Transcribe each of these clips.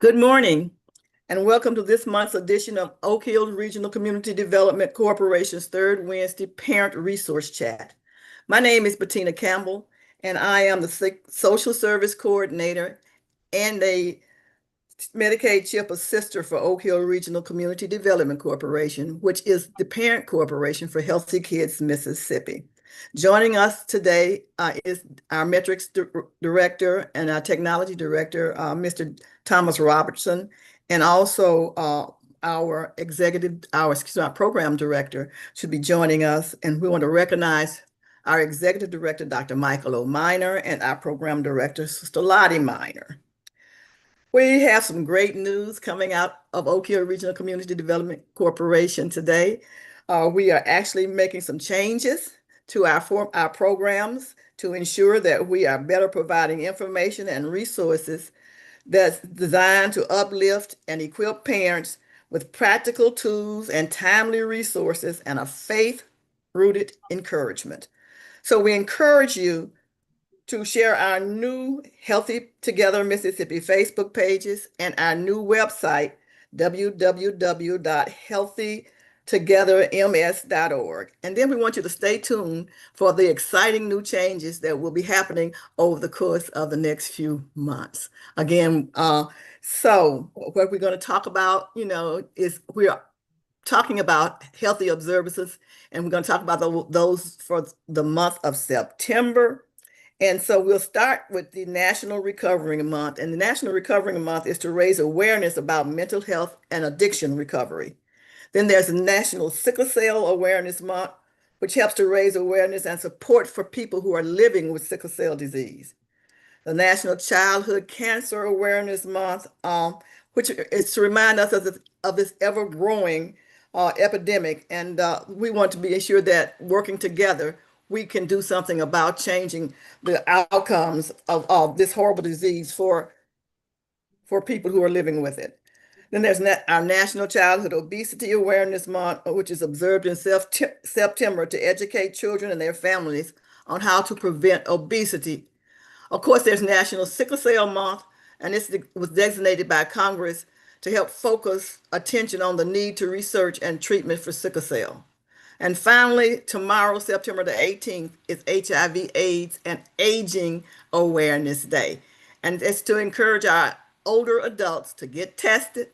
Good morning, and welcome to this month's edition of Oak Hill Regional Community Development Corporation's third Wednesday Parent Resource Chat. My name is Bettina Campbell, and I am the Social Service Coordinator and a Medicaid CHIP assister for Oak Hill Regional Community Development Corporation, which is the parent corporation for Healthy Kids Mississippi. Joining us today is our metrics director and our technology director, Mr. Thomas Robertson, and also our program director should be joining us. And we want to recognize our executive director, Dr. Michael O. Minor, and our program director, Sister Lottie Minor. We have some great news coming out of Oak Hill Regional Community Development Corporation today. We are actually making some changes to our programs to ensure that we are better providing information and resources that's designed to uplift and equip parents with practical tools and timely resources and a faith-rooted encouragement. So we encourage you to share our new Healthy Together Mississippi Facebook pages and our new website, www.healthytogetherms.org. And then we want you to stay tuned for the exciting new changes that will be happening over the course of the next few months. Again, so what we're going to talk about, is we are talking about healthy observances, and we're going to talk about those for the month of September. And so we'll start with the National Recovery Month. And the National Recovery Month is to raise awareness about mental health and addiction recovery. Then there's the National Sickle Cell Awareness Month, which helps to raise awareness and support for people who are living with sickle cell disease. The National Childhood Cancer Awareness Month, which is to remind us of this ever-growing epidemic. And we want to be assured that working together, we can do something about changing the outcomes of this horrible disease for people who are living with it. Then there's our National Childhood Obesity Awareness Month, which is observed in September to educate children and their families on how to prevent obesity. Of course, there's National Sickle Cell Month, and this was designated by Congress to help focus attention on the need to research and treatment for sickle cell. And finally, tomorrow, September the 18th, is HIV/AIDS and Aging Awareness Day. And it's to encourage our older adults to get tested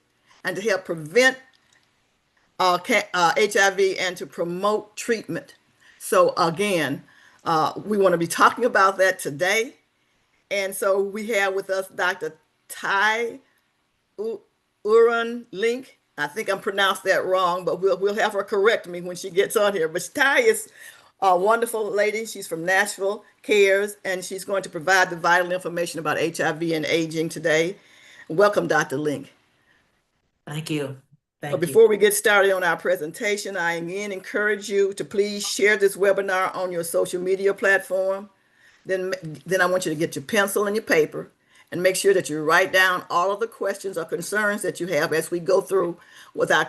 and to help prevent HIV and to promote treatment. So again, we want to be talking about that today. And so we have with us Dr. Ty Uran Link. I think I'm pronounced that wrong, but we'll have her correct me when she gets on here. But Ty is a wonderful lady. She's from Nashville Cares, and she's going to provide the vital information about HIV and aging today. Welcome, Dr. Link. Thank you. But before we get started on our presentation, I again encourage you to please share this webinar on your social media platform. Then I want you to get your pencil and your paper and make sure that you write down all of the questions or concerns that you have as we go through with our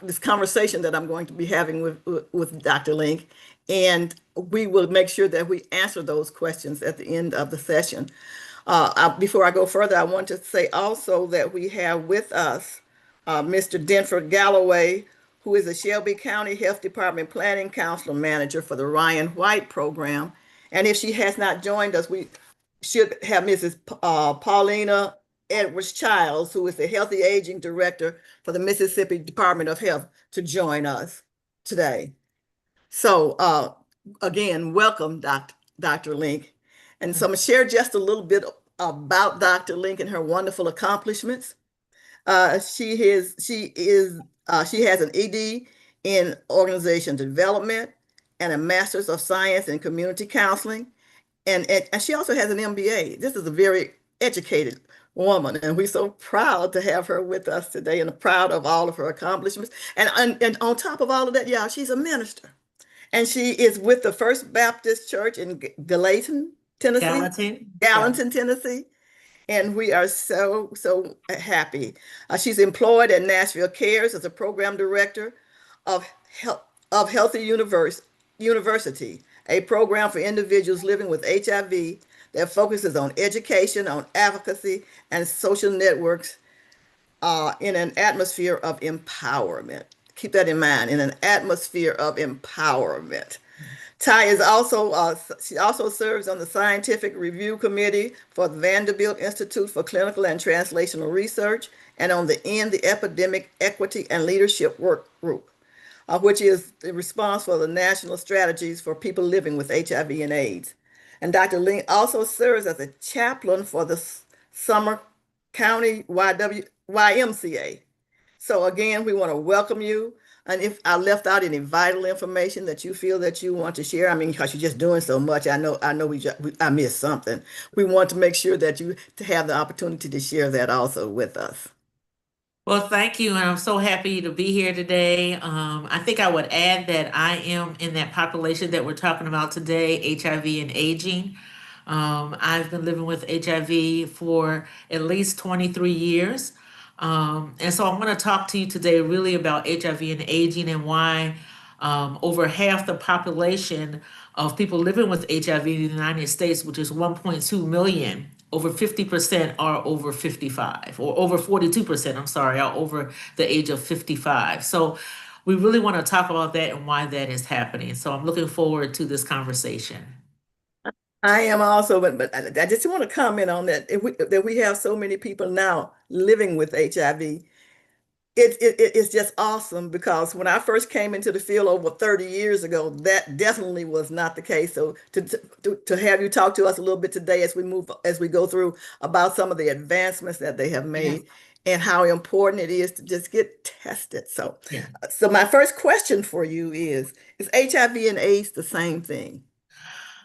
this conversation that I'm going to be having with Dr. Link. And we will make sure that we answer those questions at the end of the session. Before I go further, I want to say also that we have with us Mr. Denford Galloway, who is the Shelby County Health Department Planning Counselor Manager for the Ryan White program. And if she has not joined us, we should have Mrs. Paulina Edwards-Childs, who is the Healthy Aging Director for the Mississippi Department of Health, to join us today. So again, welcome, Dr. Link. And so I'm going to share just a little bit about Dr. Link and her wonderful accomplishments. She has an ED in Organization Development and a Master's of Science in Community Counseling. And she also has an MBA. This is a very educated woman, and we're so proud to have her with us today and proud of all of her accomplishments. And on top of all of that, y'all, she's a minister. And she is with the First Baptist Church in Gallatin, Tennessee. Gallatin, Tennessee. And we are so happy. She's employed at Nashville Cares as a program director of Healthy University, a program for individuals living with HIV that focuses on education, on advocacy, and social networks in an atmosphere of empowerment. Keep that in mind, in an atmosphere of empowerment. Ty is also she also serves on the scientific review committee for the Vanderbilt Institute for Clinical and Translational Research and on the Epidemic Equity and Leadership Work Group, which is the response for the national strategies for people living with HIV and AIDS. And Dr. Ling also serves as a chaplain for the Summer County YMCA. So again, we want to welcome you. And if I left out any vital information that you feel that you want to share, I mean, because you're just doing so much, I know I missed something. We want to make sure that you to have the opportunity to share that also with us. Well, thank you, and I'm so happy to be here today. I think I would add that I am in that population that we're talking about today, HIV and aging. I've been living with HIV for at least 23 years. And so I'm going to talk to you today really about HIV and aging and why over half the population of people living with HIV in the United States, which is 1.2 million, over 50% are over 55, or over 42%, I'm sorry, are over the age of 55. So we really want to talk about that and why that is happening. So I'm looking forward to this conversation. I am also, but I just want to comment on that. That we have so many people now living with HIV. It's just awesome because when I first came into the field over 30 years ago, that definitely was not the case. So to have you talk to us a little bit today as we go through about some of the advancements that they have made and how important it is to just get tested. So, Yeah. so my first question for you is HIV and AIDS the same thing?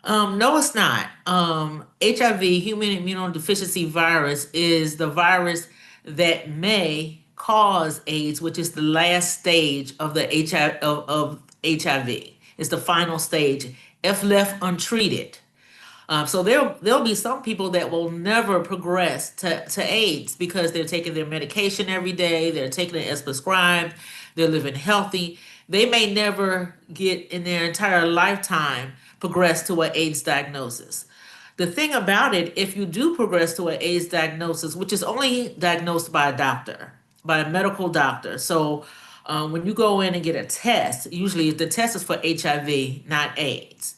No, it's not. HIV, human immunodeficiency virus, is the virus that may cause AIDS, which is the last stage of the of HIV. It's the final stage if left untreated. So there'll be some people that will never progress to AIDS because they're taking their medication every day, they're taking it as prescribed, they're living healthy. They may never get in their entire lifetime progress to an AIDS diagnosis. The thing about it, if you do progress to an AIDS diagnosis, which is only diagnosed by a doctor, by a medical doctor. So when you go in and get a test, usually the test is for HIV, not AIDS.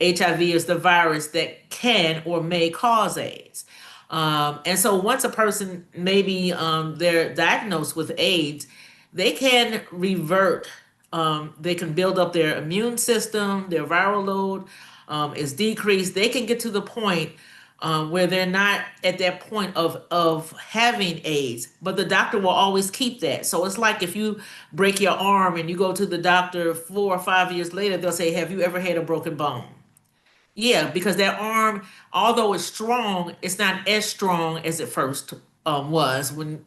HIV is the virus that can or may cause AIDS. And so once a person maybe they're diagnosed with AIDS, they can revert. They can build up their immune system, their viral load is decreased. They can get to the point where they're not at that point of having AIDS, but the doctor will always keep that. So it's like if you break your arm and you go to the doctor 4 or 5 years later, they'll say, "Have you ever had a broken bone?" Yeah, because that arm, although it's strong, it's not as strong as it first was when,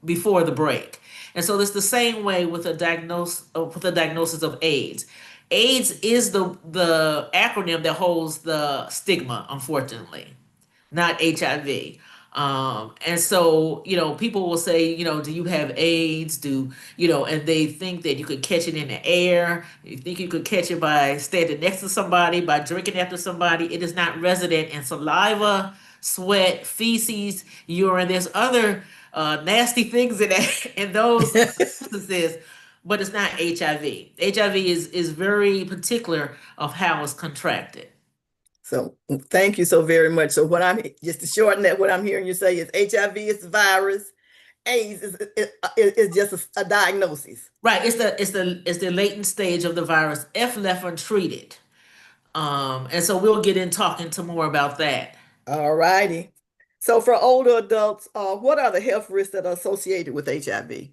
before the break. And so it's the same way with a diagnosis of AIDS. AIDS is the acronym that holds the stigma, unfortunately, not HIV. And so, people will say, do you have AIDS? And they think that you could catch it in the air. You think you could catch it by standing next to somebody, by drinking after somebody. It is not resident in saliva, sweat, feces, urine. There's other nasty things in those substances, but it's not HIV. HIV is very particular of how it's contracted. So thank you so very much. So just to shorten that, what I'm hearing you say is HIV is the virus, AIDS is just a diagnosis. Right. It's the latent stage of the virus if left untreated. And so we'll get in talking to more about that. All righty. So for older adults, what are the health risks that are associated with HIV?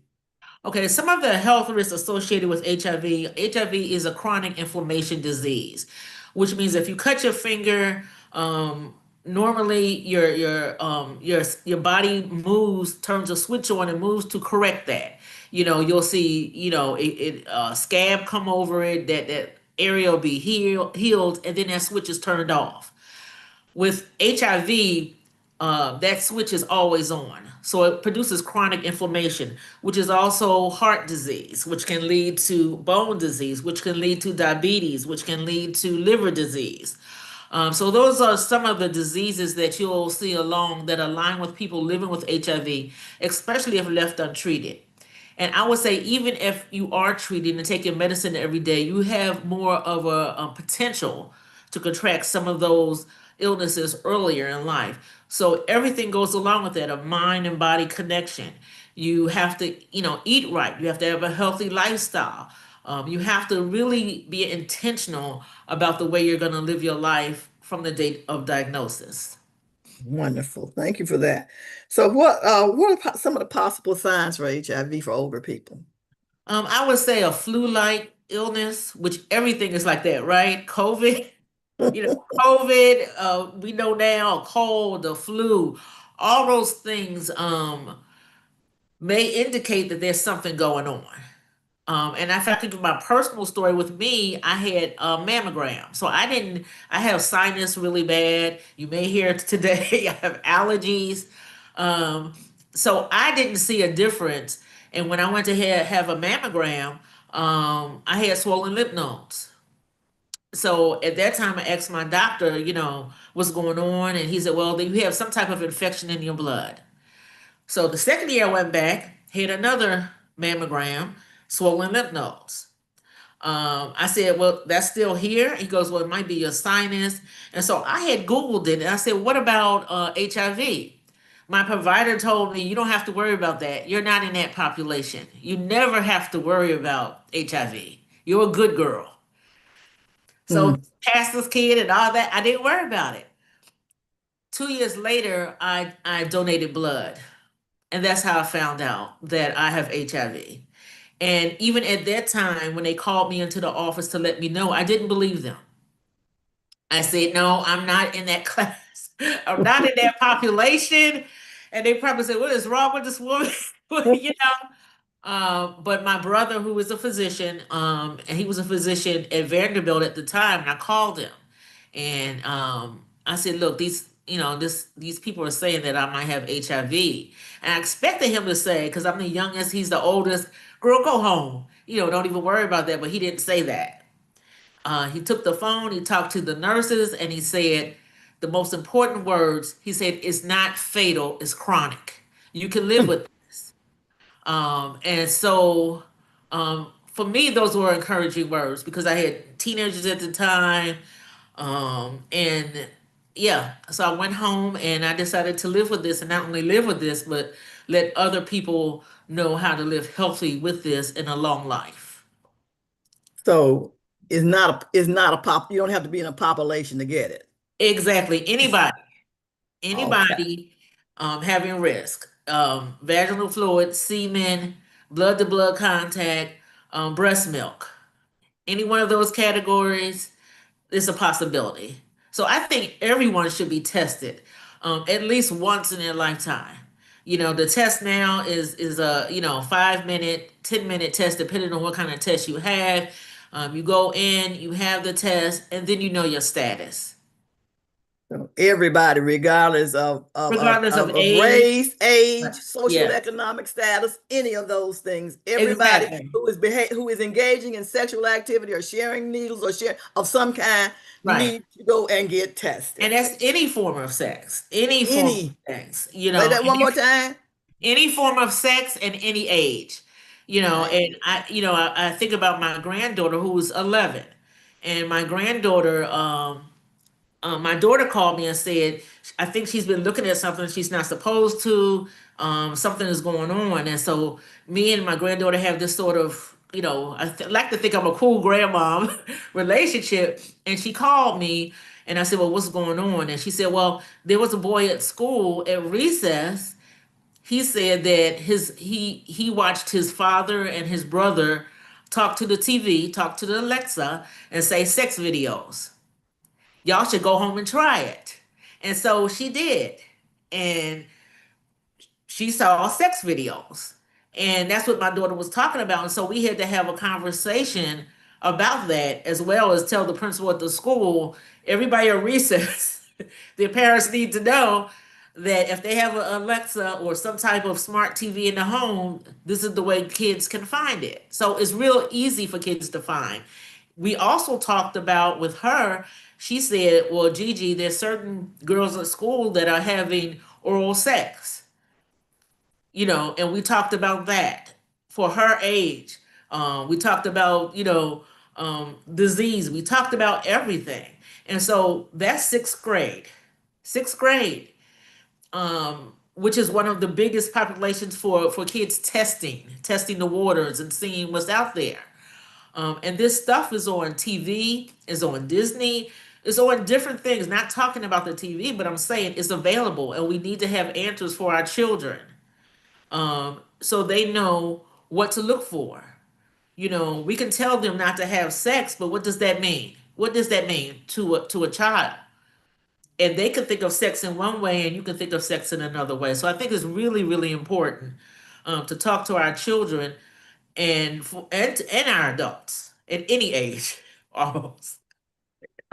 Okay, some of the health risks associated with HIV. HIV is a chronic inflammation disease, which means if you cut your finger, normally your body moves, turns a switch on and moves to correct that. You'll see, scab come over it, that area will be healed, and then that switch is turned off. With HIV, that switch is always on. So it produces chronic inflammation, which is also heart disease, which can lead to bone disease, which can lead to diabetes, which can lead to liver disease. So those are some of the diseases that you'll see along that align with people living with HIV, especially if left untreated. And I would say, even if you are treating and taking medicine every day, you have more of a potential to contract some of those illnesses earlier in life. So everything goes along with that, a mind and body connection. You have to, eat right. You have to have a healthy lifestyle. You have to really be intentional about the way you're going to live your life from the date of diagnosis. Wonderful. Thank you for that. So what are some of the possible signs for HIV for older people? I would say a flu-like illness, which everything is like that, right? COVID, you know, COVID, we know now, a cold, the flu, all those things may indicate that there's something going on. And if I could give my personal story with me, I had a mammogram. So I have sinus really bad. You may hear it today, I have allergies. Um, so I didn't see a difference. And when I went to have a mammogram, I had swollen lymph nodes. So at that time, I asked my doctor, what's going on. And he said, well, you have some type of infection in your blood. So the second year I went back, had another mammogram, swollen lymph nodes. I said, well, that's still here. He goes, well, it might be your sinus. And so I had Googled it and I said, what about HIV? My provider told me, you don't have to worry about that. You're not in that population. You never have to worry about HIV. You're a good girl. So Mm. pastor's kid and all that, I didn't worry about it. 2 years later, I donated blood. And that's how I found out that I have HIV. And even at that time, when they called me into the office to let me know, I didn't believe them. I said, no, I'm not in that class. I'm not in that population. And they probably said, what is wrong with this woman? you know? But my brother, who was a physician, and he was a physician at Vanderbilt at the time, and I called him. And I said, look, these people are saying that I might have HIV. And I expected him to say, because I'm the youngest, he's the oldest, girl, go home. Don't even worry about that. But he didn't say that. He took the phone, he talked to the nurses, and he said the most important words. He said, it's not fatal, it's chronic. You can live with this. And so for me, those were encouraging words because I had teenagers at the time. And yeah, so I went home and I decided to live with this, and not only live with this, but let other people know how to live healthy with this in a long life. So it's not a pop. You don't have to be in a population to get it. Exactly. Okay. Anybody having risk, vaginal fluid, semen, blood to blood contact, breast milk, any one of those categories is a possibility. So I think everyone should be tested at least once in their lifetime. The test now is a 5 minute, 10 minute test depending on what kind of test you have. You go in, you have the test, and then you know your status, So everybody, regardless of regardless of of age. race, age, Yeah, socioeconomic status, any of those things, everybody exactly. who is engaging in sexual activity or sharing needles or share of some kind Right. need to go and get tested. And that's any form of sex, any form of Any, sex, say that and one more time. any form of sex and any age, Right. and I think about my granddaughter who's 11, and my daughter called me and said, I think she's been looking at something she's not supposed to. Something is going on. And so me and my granddaughter have this sort of, like to think I'm a cool grandmom relationship. And she called me and I said, well, what's going on? And she said, well, there was a boy at school at recess. He said that he watched his father and his brother talk to the TV, talk to the Alexa, and say sex videos. Y'all should go home and try it. And so she did. And she saw sex videos. And that's what my daughter was talking about. And so we had to have a conversation about that, as well as tell the principal at the school, everybody at recess, their parents need to know that if they have an Alexa or some type of smart TV in the home, this is the way kids can find it. So it's real easy for kids to find. we also talked about with her, she said, well, Gigi, there's certain girls at school that are having oral sex, and we talked about that for her age. We talked about, disease. We talked about everything. And so that's sixth grade. Sixth grade, which is one of the biggest populations for kids testing the waters and seeing what's out there. And this stuff is on TV, is on Disney, is on different things. Not talking about the TV, but I'm saying it's available, and we need to have answers for our children, so they know what to look for. We can tell them not to have sex, but what does that mean? What does that mean to a child? And they can think of sex in one way, and you can think of sex in another way. So I think it's really, really important, to talk to our children and our adults at any age, almost.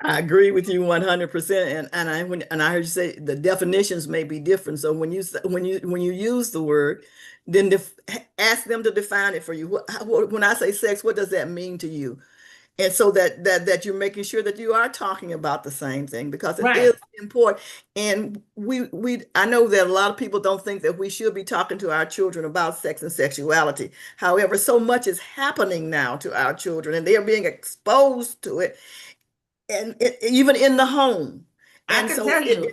I agree with you 100%. And I heard you say the definitions may be different. So when you use the word, then ask them to define it for you. When I say sex, what does that mean to you? And so that you're making sure that you are talking about the same thing, because it Right. is important. And I know that a lot of people don't think that we should be talking to our children about sex and sexuality. However, so much is happening now to our children, and they are being exposed to it, and even in the home. I And can so tell you.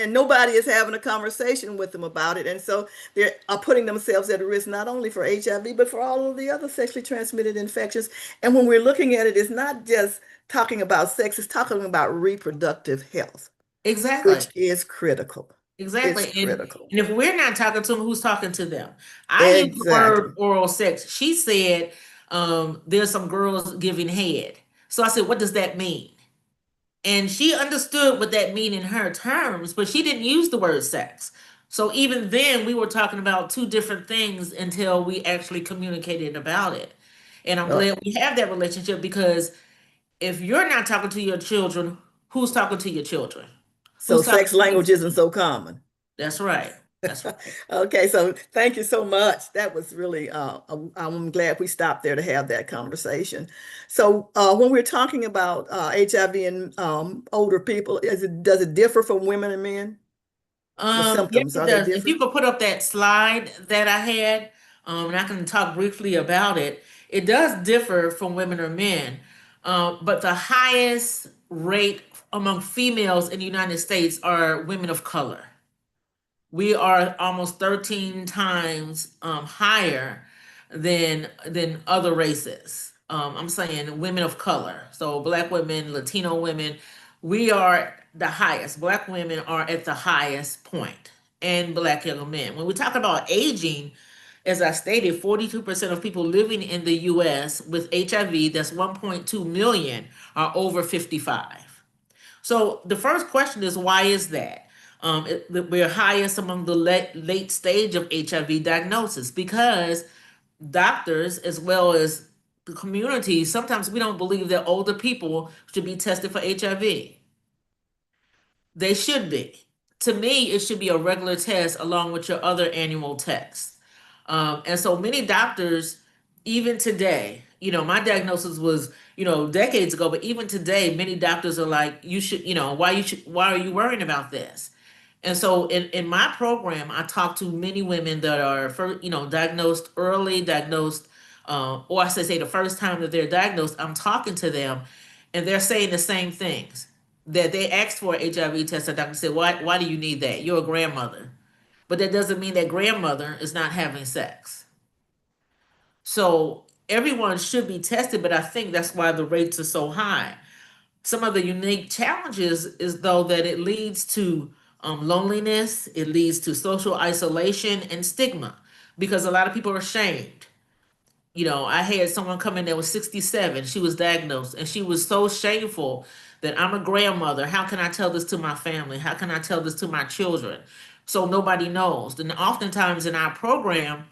and nobody is having a conversation with them about it. And so they are putting themselves at risk, not only for HIV, but for all of the other sexually transmitted infections. And when we're looking at it, it's not just talking about sex, it's talking about reproductive health, Exactly. which is critical. It's Exactly. critical. And if we're not talking to them, who's talking to them? I use the word Exactly. oral sex. She said, there's some girls giving head. So I said, what does that mean? And she understood what that mean in her terms, but she didn't use the word sex. So even then, we were talking about two different things until we actually communicated about it. And I'm Uh, glad we have that relationship, because if you're not talking to your children, who's talking to your children? so Who's talking sex to you? language isn't so common. That's right. That's right. Okay, so thank you so much. That was really, I'm glad we stopped there to have that conversation. So, when we're talking about HIV in older people, does it differ from women and men? The Yes, symptoms, it are they does. If you different? could put up that slide that I had, and I can talk briefly about it, it does differ from women or men. But the highest rate among females in the United States are women of color. We are almost 13 times higher than other races. I'm saying women of color, so Black women, Latino women, we are the highest. Black women are at the highest point, and Black young men. When we talk about aging, as I stated, 42% of people living in the US with HIV, that's 1.2 million, are over 55. So the first question is, why is that? We're highest among the late stage of HIV diagnosis, because doctors, as well as the community, sometimes we don't believe that older people should be tested for HIV. They should be. To me, it should be a regular test along with your other annual tests. And so many doctors, even today, my diagnosis was, decades ago, but even today, many doctors are like, you should, why are you worrying about this? And so in my program, I talk to many women that are, diagnosed early, diagnosed, or I should say the first time that they're diagnosed, I'm talking to them, and they're saying the same things. That they asked for an HIV test, the doctor said, why do you need that? You're a grandmother. But that doesn't mean that grandmother is not having sex. So everyone should be tested, but I think that's why the rates are so high. Some of the unique challenges is though that it leads to loneliness, it leads to social isolation and stigma, because a lot of people are ashamed. I had someone come in that was 67. She was diagnosed, and she was so shameful that I'm a grandmother. How can I tell this to my family? How can I tell this to my children? So nobody knows. And oftentimes in our program,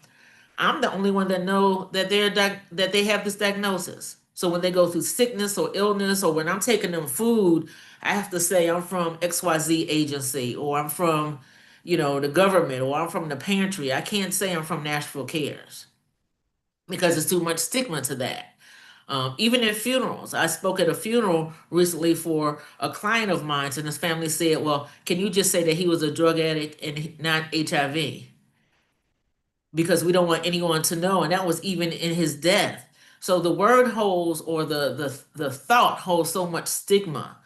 I'm the only one that know that that they have this diagnosis. So when they go through sickness or illness, or when I'm taking them food, I have to say I'm from XYZ agency, or I'm from, the government, or I'm from the pantry. I can't say I'm from Nashville Cares, because there's too much stigma to that. Even in funerals. I spoke at a funeral recently for a client of mine, and his family said, well, can you just say that he was a drug addict and not HIV? Because we don't want anyone to know. And that was even in his death. So the word holds, or the thought holds so much stigma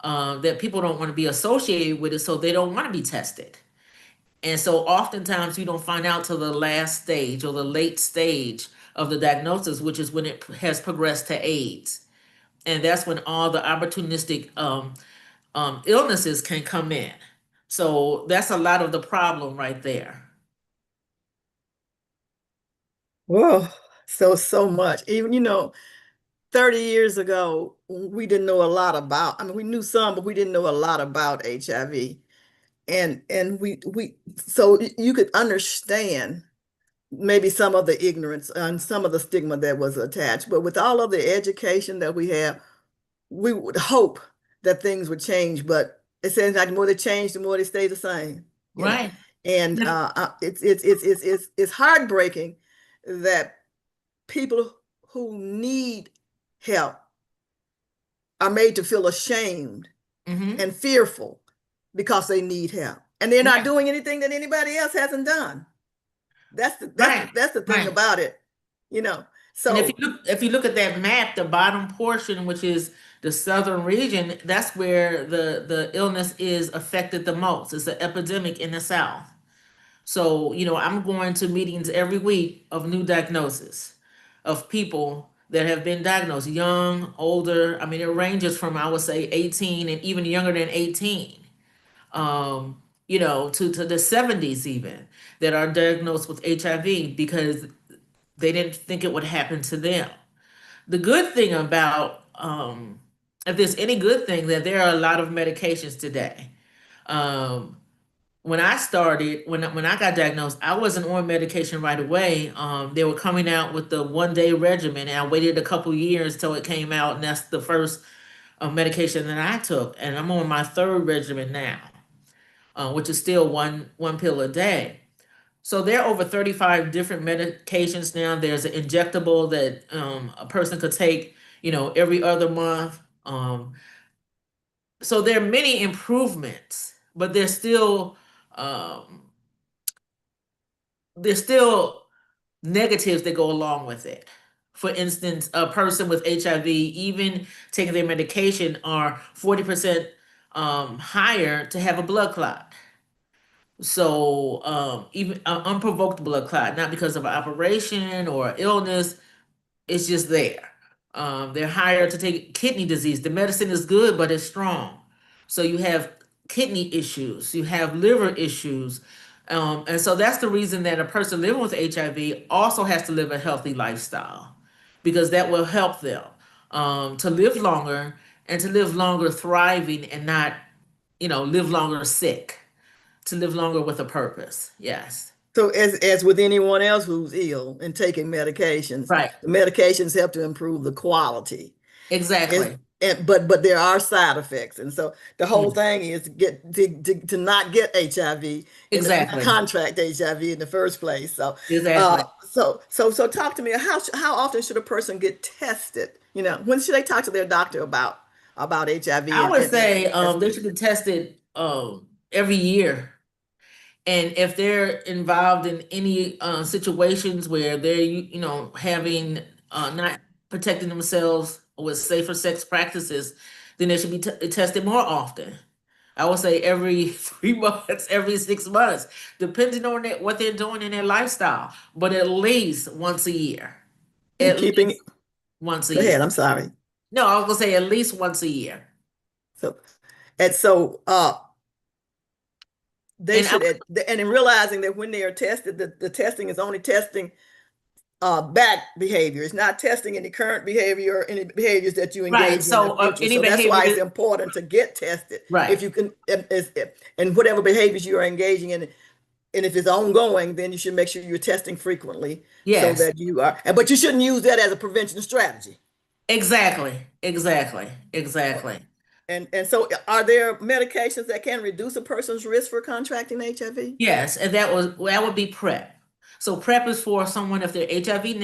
that people don't want to be associated with it, so they don't want to be tested. And so oftentimes you don't find out till the last stage or the late stage of the diagnosis, which is when it has progressed to AIDS. And that's when all the opportunistic illnesses can come in. So that's a lot of the problem right there. Whoa, so much. Even, 30 years ago, we didn't know a lot about, I mean, we knew some, but we didn't know a lot about HIV. And so you could understand maybe some of the ignorance and some of the stigma that was attached. But with all of the education that we have, we would hope that things would change. But it seems like the more they change, the more they stay the same, you know. Right. And it's heartbreaking that people who need help are made to feel ashamed Mm-hmm. and fearful because they need help. And they're not Right. doing anything that anybody else hasn't done. Right. That's the thing Right. about it, you know. And So if you look at that map, the bottom portion, which is the southern region, that's where the illness is affected the most. It's an epidemic in the south. So, I'm going to meetings every week of new diagnosis of people that have been diagnosed, young, older. I mean, it ranges from, I would say, 18 and even younger than 18, to the 70s even, that are diagnosed with HIV because they didn't think it would happen to them. The good thing about, if there's any good thing, that there are a lot of medications today. Um, when I started, when I got diagnosed, I wasn't on medication right away. They were coming out with the 1 day regimen, and I waited a couple years till it came out, and that's the first medication that I took, and I'm on my third regimen now, which is still one pill a day. So there are over 35 different medications now. There's an injectable that a person could take, every other month. So there are many improvements, but um, there's still negatives that go along with it. For instance, a person with HIV, even taking their medication, are 40% higher to have a blood clot. So even unprovoked blood clot, not because of an operation or illness, it's just there. They're higher to take kidney disease. The medicine is good, but it's strong. So you have kidney issues, you have liver issues. And so that's the reason that a person living with HIV also has to live a healthy lifestyle, because that will help them to live longer, and to live longer thriving, and not, live longer sick, to live longer with a purpose. Yes. so as with anyone else who's ill and taking medications, Right. the medications help to improve the quality. Is Exactly. but there are side effects, and so the whole Yes. thing is to not get HIV and not Exactly. contract HIV in the first place. So Exactly. so talk to me. How often should a person get tested? When should they talk to their doctor about HIV I and, would and say as they should be tested every year. And if they're involved in any situations where they're, having not protecting themselves with safer sex practices, then they should be tested more often. I would say every 3 months, every 6 months, depending on what they're doing in their lifestyle, but at least once a year. and At keeping? least once a Go year. ahead. I'm sorry. No, I was gonna say at least once a year. So and so they And I should and in realizing that when they are tested, the testing is only testing back behavior. It's not testing any current behavior or any behaviors that you right. engage in the So future. any So that's behavior why it's that important to get tested right. if you can, and whatever behaviors you are engaging in. And if it's ongoing, then you should make sure you're testing frequently so Yes. that you are, but you shouldn't use that as a prevention strategy. Exactly. Exactly. Exactly. And so are there medications that can reduce a person's risk for contracting HIV? Yes, and that would be PrEP. So PrEP is for someone if they're HIV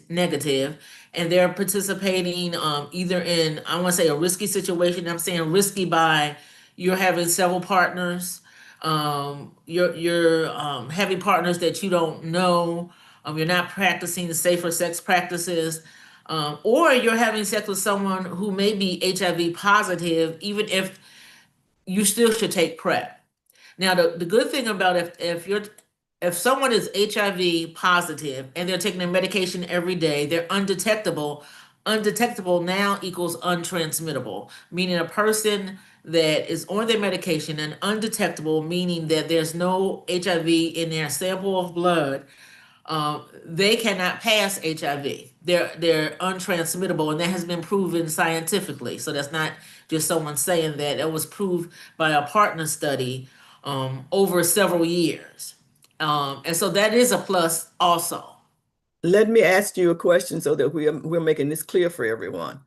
negative and they're participating either in, I want to say, a risky situation. I'm saying risky by you're having several partners, you're having partners that you don't know, you're not practicing safer sex practices, or you're having sex with someone who may be HIV positive, even if you still should take PrEP. Now, the good thing about if someone is HIV positive and they're taking their medication every day, they're undetectable. Undetectable now equals untransmittable, meaning a person that is on their medication and undetectable, meaning that there's no HIV in their sample of blood, they cannot pass HIV. They're untransmittable, and that has been proven scientifically. So that's not just someone saying that. It was proved by a partner study over several years, and so that is a plus also. Let me ask you a question so that we're making this clear for everyone.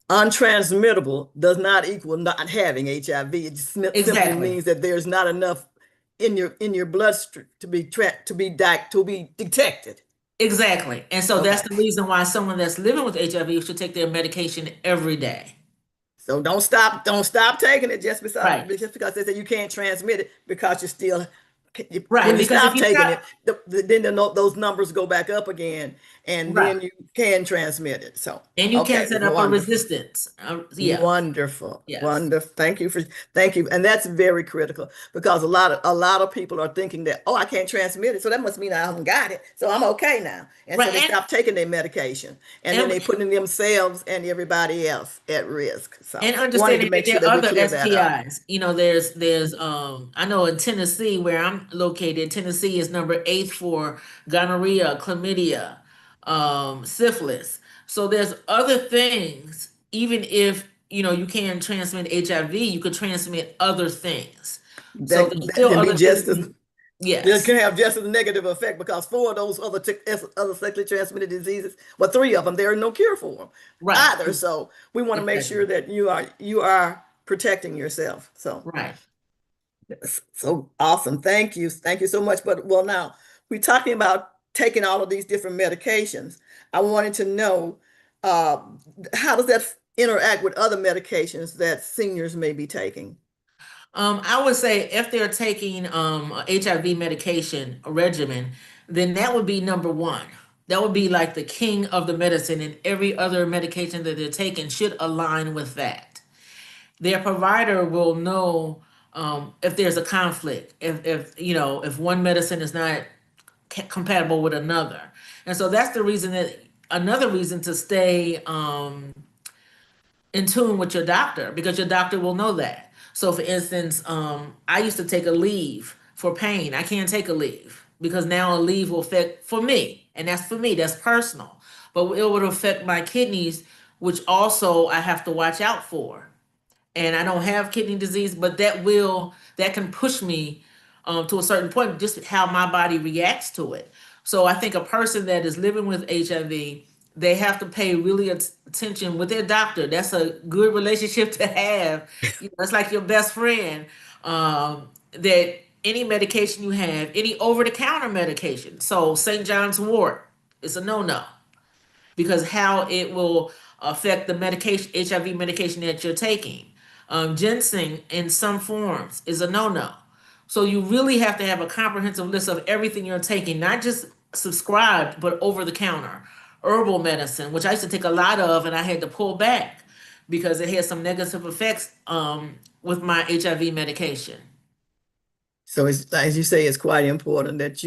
Untransmittable does not equal not having HIV. It just simply Exactly. means that there's not enough in your bloodstream to be detected. Exactly. And so that's Okay. the reason why someone that's living with HIV should take their medication every day. So don't stop taking it Right. just because they say you can't transmit it because you're still Right. when you Because if stop you taking stop, it, then those numbers go back up again, and right, then you can transmit it. So and you can okay, set up a wonderful. resistance. Yeah. Wonderful, Yes. wonderful. Thank you, and that's very critical because a lot of people are thinking that, oh, I can't transmit it, so that must mean I haven't got it, so I'm okay now, and so Right. they stop taking their medication, and then And they putting themselves and everybody else at risk. So and wanted to understanding that make there sure are that we other clear that up. STIs. There's I know in Tennessee where I'm located, Tennessee is number 8 for gonorrhea, chlamydia, syphilis. So there's other things, even if you can transmit HIV, you could transmit other things. So That there's that still can be other things. just as It Yes. can have just as a negative effect because four of those other sexually transmitted diseases, well, three of them, there are no cure for them Right. either. So we want to make Exactly. sure that you are protecting yourself. So Right. so awesome. Thank you so much. But well, now we're talking about taking all of these different medications. I wanted to know uh, how does that interact with other medications that seniors may be taking? I would say if they're taking a HIV medication regimen, then that would be number one. That would be like the king of the medicine, and every other medication that they're taking should align with that. Their provider will know if there's a conflict, if one medicine is not compatible with another, and so that's the reason that another reason to stay in tune with your doctor because your doctor will know that. So, for instance, I used to take a leave for pain. I can't take a leave because now a leave will affect for me, and that's for me. That's personal, but it would affect my kidneys, which also I have to watch out for. And I don't have kidney disease, but that can push me to a certain point, just how my body reacts to it. So I think a person that is living with HIV, they have to pay really attention with their doctor. That's a good relationship to have. It's like your best friend. That any medication you have, any over-the-counter medication. So St. John's Wort is a no-no because how it will affect the medication, HIV medication that you're taking. Ginseng in some forms is a no-no. So you really have to have a comprehensive list of everything you're taking, not just subscribed, but over the counter. Herbal medicine, which I used to take a lot of, and I had to pull back because it had some negative effects with my HIV medication. So it's, as you say, it's quite important that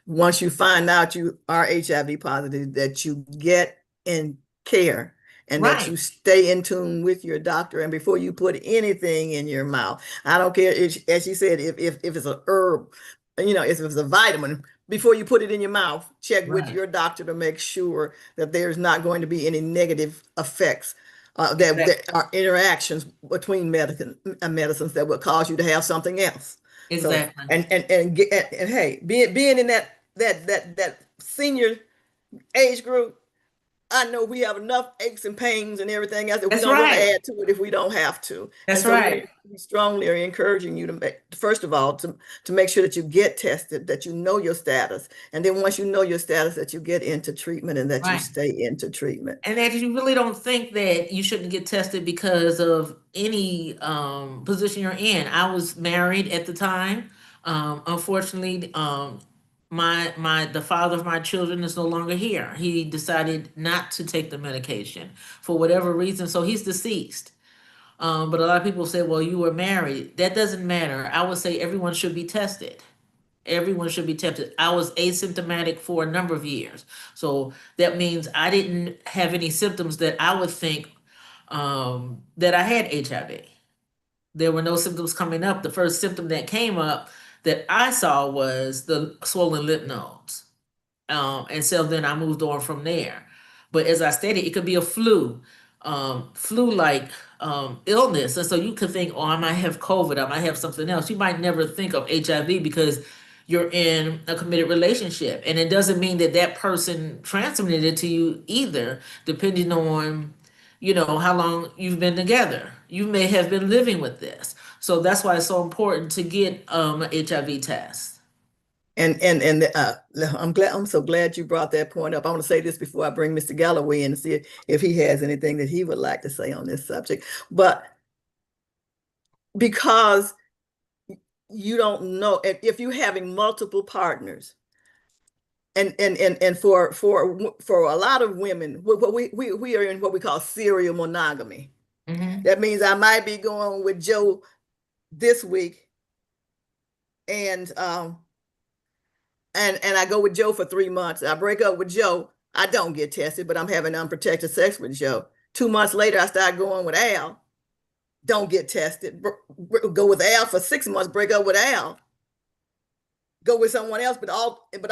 once you find out you are HIV positive, that you get in care and that Right, you stay in tune with your doctor. And before you put anything in your mouth, I don't care if, as you said, if it's a herb, if it's a vitamin, before you put it in your mouth, check with right, your doctor to make sure that there's not going to be any negative effects. That exactly, are interactions between medicines that would cause you to have something else. So exactly. and hey, being in that senior age group, I know we have enough aches and pains and everything else that we That's don't want to right. add to it if we don't have to. And That's so right. we strongly are encouraging you to make, first of all, to make sure that you get tested, that you know your status. And then once you know your status, that you get into treatment and that you Right. stay into treatment. And that you really don't think that you shouldn't get tested because of any position you're in. I was married at the time. Unfortunately, my the father of my children is no longer here. He decided not to take the medication for whatever reason, so he's deceased. But a lot of people say, well, you were married. That doesn't matter. I would say everyone should be tested. Everyone should be tested. I was asymptomatic for a number of years. So that means I didn't have any symptoms that I would think that I had HIV. There were no symptoms coming up. The first symptom that came up that I saw was the swollen lymph nodes. And so then I moved on from there. But as I stated, it could be a flu-like illness. And so you could think, oh, I might have COVID, I might have something else. You might never think of HIV because you're in a committed relationship. And it doesn't mean that that person transmitted it to you either, depending on, how long you've been together. You may have been living with this. So that's why it's so important to get an HIV test. And I'm so glad you brought that point up. I want to say this before I bring Mr. Galloway in and see if he has anything that he would like to say on this subject. But because you don't know if you're having multiple partners, and for a lot of women, we are in what we call serial monogamy. Hmm. That means I might be going with Joe this week, and and I go with Joe for 3 months. I break up with Joe. I don't get tested, but I'm having unprotected sex with Joe. 2 months later, I start going with Al. Don't get tested. Go with Al for 6 months. Break up with Al. Go with someone else, but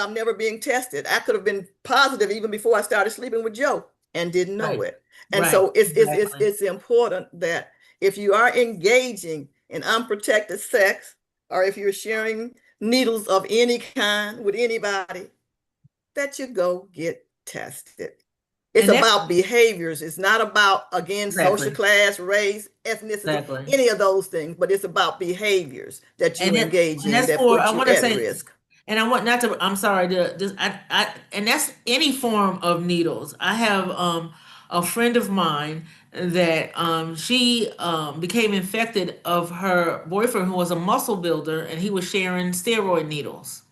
I'm never being tested. I could have been positive even before I started sleeping with Joe and didn't know Right. it. And Right. so Exactly. it's important that if you are engaging in unprotected sex, or if you're sharing needles of any kind with anybody, that you go get tested. It's And that about behaviors. It's not about, again, social exactly. class, race, ethnicity, Exactly. any of those things, but it's about behaviors that you And that engage and in that's that for put I you want to at say, risk. and I want not to, I'm sorry to just and that's any form of needles. I have a friend of mine that she became infected of her boyfriend who was a muscle builder and he was sharing steroid needles.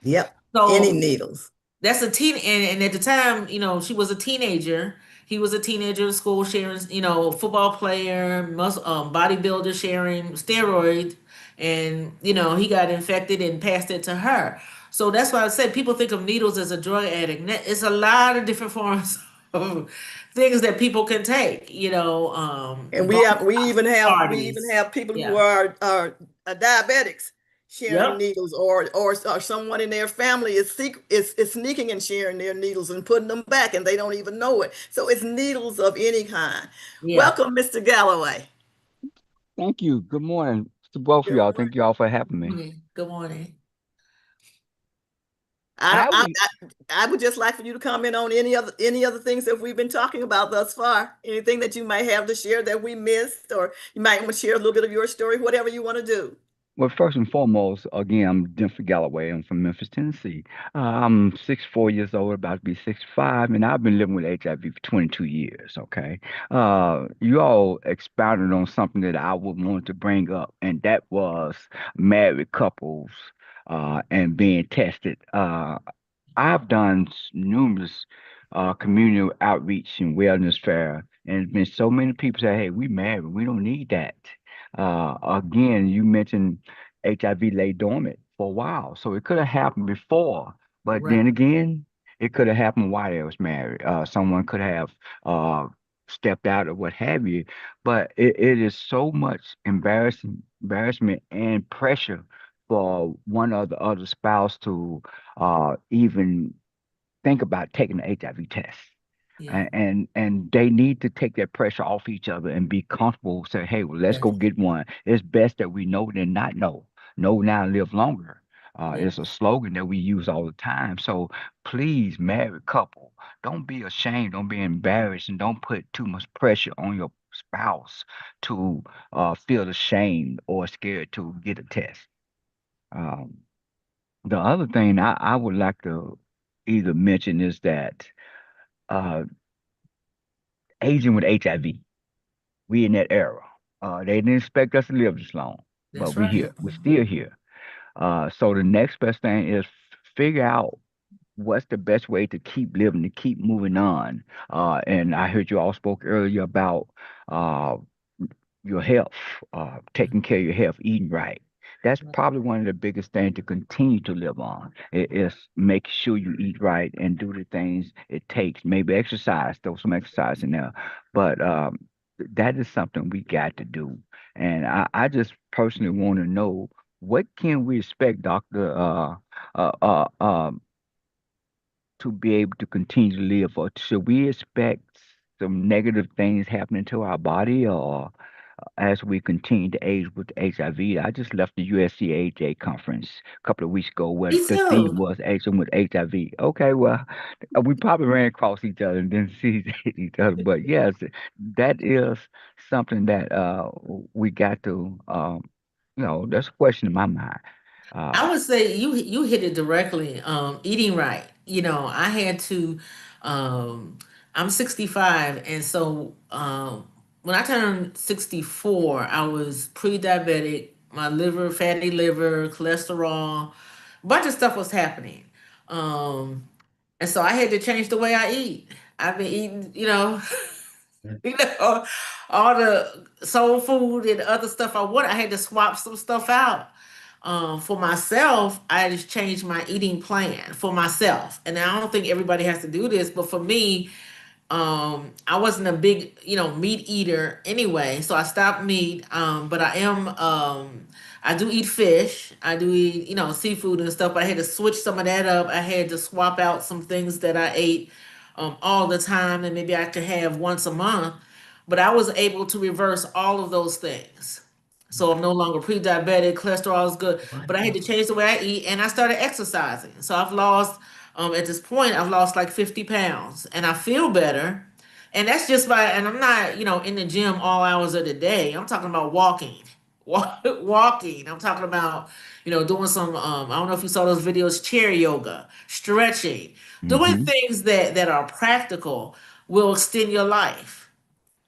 Yep. Any So needles. that's a teen, and at the time, she was a teenager. He was a teenager in school sharing, football player, bodybuilder sharing steroids, and he got infected and passed it to her. So that's why I said people think of needles as a drug addict. It's a lot of different forms of things that people can take. And Going to we even parties. have people who Yeah. are diabetics sharing Yep. needles, or someone in their family is sneaking and sharing their needles and putting them back and they don't even know it. So it's needles of any kind. Yeah. Welcome, Mr. Galloway. Thank you. Good morning to both of Good y'all. morning. Thank y'all for having me. Good morning. I don't I would, I would just like for you to comment on any other things that we've been talking about thus far. Anything that you might have to share that we missed, or you might want to share a little bit of your story, whatever you want to do. well, first and foremost, again, I'm Jennifer Galloway. I'm from Memphis, Tennessee. I'm 64 years old, about to be 65, and I've been living with HIV for 22 years. Okay. You all expounded on something that I would want to bring up, and that was married couples and being tested. I've done numerous community outreach and wellness fair, and there's been so many people say, "Hey, we married, we don't need that." Again, you mentioned HIV lay dormant for a while, so it could have happened before, but Right. then again, it could have happened while they was married. Someone could have uh, stepped out or what have you, but it is so much embarrassment and pressure for one or the other spouse to even think about taking the HIV test. Yeah. And they need to take that pressure off each other and be comfortable. Say, hey, well, let's Yes. go get one. It's best that we know than not know. Know now, live longer. It's a slogan that we use all the time. So please, married couple, don't be ashamed, don't be embarrassed, and don't put too much pressure on your spouse to feel ashamed or scared to get a test. Um, the other thing I would like to either mention is that uh, aging with HIV, we in that era. They didn't expect us to live this long, but That's we right. here. We're still here. So the next best thing is figure out what's the best way to keep living, to keep moving on. And I heard you all spoke earlier about uh, your health, taking care of your health, eating right. That's probably one of the biggest things to continue to live on. Is making sure you eat right and do the things it takes. Maybe exercise, throw some exercise in there. But that is something we got to do. And I just personally want to know what can we expect, Doctor, uh, uh, um, to be able to continue to live, or should we expect some negative things happening to our body, or as we continue to age with HIV? I just left the USCAJ conference a couple of weeks ago where Me the theme too. was aging with HIV. Okay, well, we probably ran across each other and didn't see each other, but yes, that is something that we got to, that's a question in my mind. Uh, I would say you hit it directly. Eating right. I had to. Um, I'm 65, and so when I turned 64, I was pre-diabetic. My liver, fatty liver, cholesterol, a bunch of stuff was happening. Um, and so I had to change the way I eat. I've been eating, you know, all the soul food and other stuff I want. I had to swap some stuff out. For myself, I just changed my eating plan for myself. And I don't think everybody has to do this, but for me, I wasn't a big, meat eater anyway, so I stopped meat. But I do eat fish. I do eat, seafood and stuff. But I had to switch some of that up. I had to swap out some things that I ate all the time, and maybe I could have once a month. But I was able to reverse all of those things. So I'm no longer pre-diabetic, cholesterol is good, but I had to change the way I eat and I started exercising. So I've lost, at this point, I've lost like 50 pounds and I feel better. And that's just by, and I'm not, in the gym all hours of the day. I'm talking about walking, walking. I'm talking about, doing some, I don't know if you saw those videos, chair yoga, stretching, doing mhm. things that are practical will extend your life.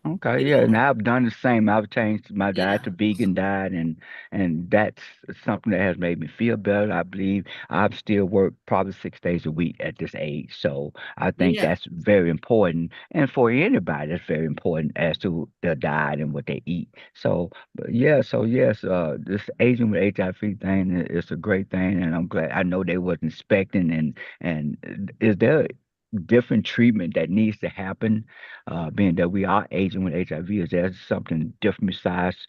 Okay, You yeah, and know, I've done the same. I've changed my diet yeah, to vegan diet, and that's something that has made me feel better. I believe I've still worked probably 6 days a week at this age, so I think yeah. that's very important. And for anybody, that's very important as to their diet and what they eat. So, but yeah, so yes, this aging with HIV thing is a great thing, and I'm glad. I know they wasn't expecting, and is there different treatment that needs to happen, being that we are aging with HIV? Is there something different besides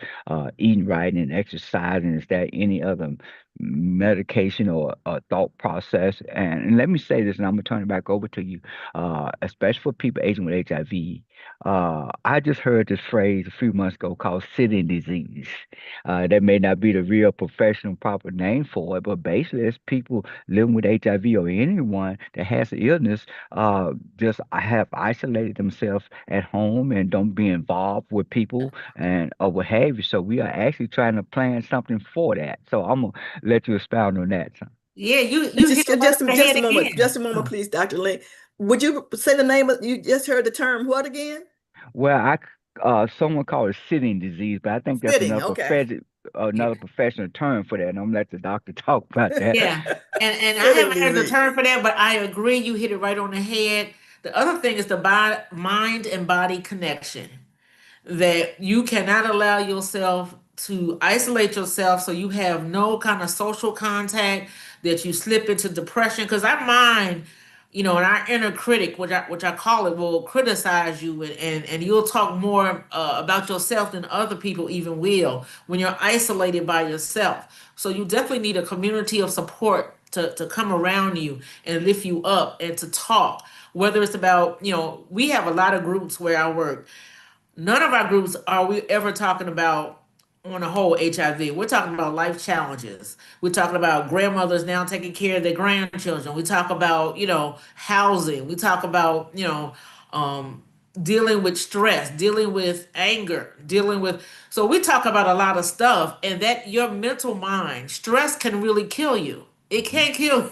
eating right and exercising? Is there any other medication or thought process? And let me say this, and I'm gonna turn it back over to you. Especially for people aging with HIV, I just heard this phrase a few months ago called sitting disease. That may not be the real professional proper name for it, but basically it's people living with HIV or anyone that has the illness just have isolated themselves at home and don't be involved with people and or what have you. So we are actually trying to plan something for that. So I'm gonna let you expound on that. Yeah, you hit Just, it right just, on the just head a moment, again. just a moment, please, Dr. Lynn. Would you say the name of, you just heard the term what again? Well, someone called it sitting disease, but I think that's Sitting, okay. another professional term for that. And I'm gonna let the doctor talk about that. Yeah, and I Sitting haven't heard the disease. term for that, but I agree. You hit it right on the head. The other thing is the mind and body connection. That you cannot allow yourself to isolate yourself so you have no kind of social contact, that you slip into depression, because our mind, and our inner critic, which I call it, will criticize you, and you'll talk more about yourself than other people even will when you're isolated by yourself. So you definitely need a community of support to come around you and lift you up and to talk, whether it's about, we have a lot of groups where I work. None of our groups are we ever talking about on the whole HIV. We're talking about life challenges. We're talking about grandmothers now taking care of their grandchildren. We talk about, housing. We talk about, um, dealing with stress, dealing with anger, dealing with. So we talk about a lot of stuff, and that your mental mind, stress can really kill you. It can kill